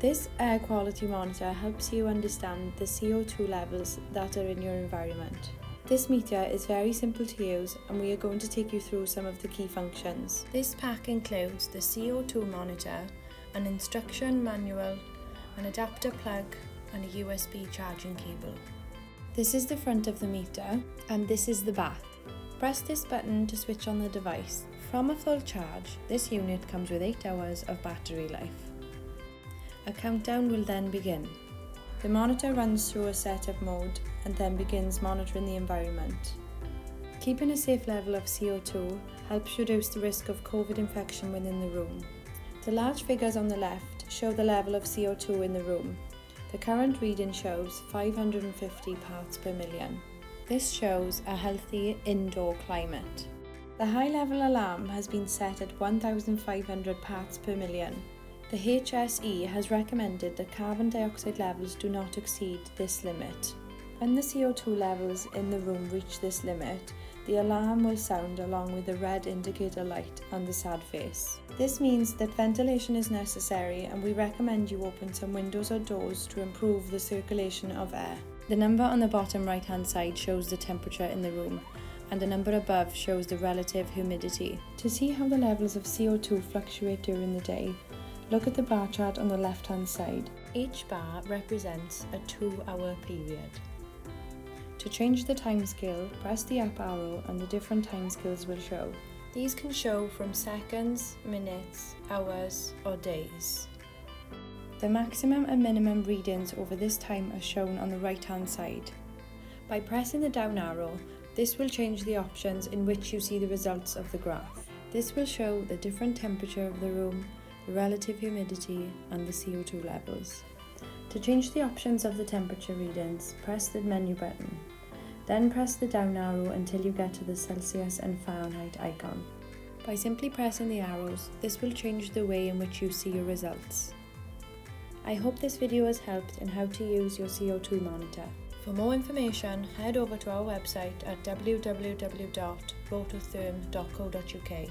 This air quality monitor helps you understand the CO2 levels that are in your environment. This meter is very simple to use, and we are going to take you through some of the key functions. This pack includes the CO2 monitor, an instruction manual, an adapter plug and a USB charging cable. This is the front of the meter and this is the back. Press this button to switch on the device. From a full charge, this unit comes with 8 hours of battery life. A countdown will then begin. The monitor runs through a setup mode and then begins monitoring the environment. Keeping a safe level of CO2 helps reduce the risk of COVID infection within the room. The large figures on the left show the level of CO2 in the room. The current reading shows 550 parts per million. This shows a healthy indoor climate. The high level alarm has been set at 1,500 parts per million. The HSE has recommended that carbon dioxide levels do not exceed this limit. When the CO2 levels in the room reach this limit, the alarm will sound along with the red indicator light on the sad face. This means that ventilation is necessary, and we recommend you open some windows or doors to improve the circulation of air. The number on the bottom right hand side shows the temperature in the room, and the number above shows the relative humidity. To see how the levels of CO2 fluctuate during the day, look at the bar chart on the left hand side. Each bar represents a 2-hour period. To change the timescale, press the up arrow and the different timescales will show. These can show from seconds, minutes, hours or days. The maximum and minimum readings over this time are shown on the right hand side. By pressing the down arrow, this will change the options in which you see the results of the graph. This will show the different temperature of the room, the relative humidity and the CO2 levels. To change the options of the temperature readings, press the menu button. Then press the down arrow until you get to the Celsius and Fahrenheit icon. By simply pressing the arrows, this will change the way in which you see your results. I hope this video has helped in how to use your CO2 monitor. For more information, head over to our website at www.rototherm.co.uk.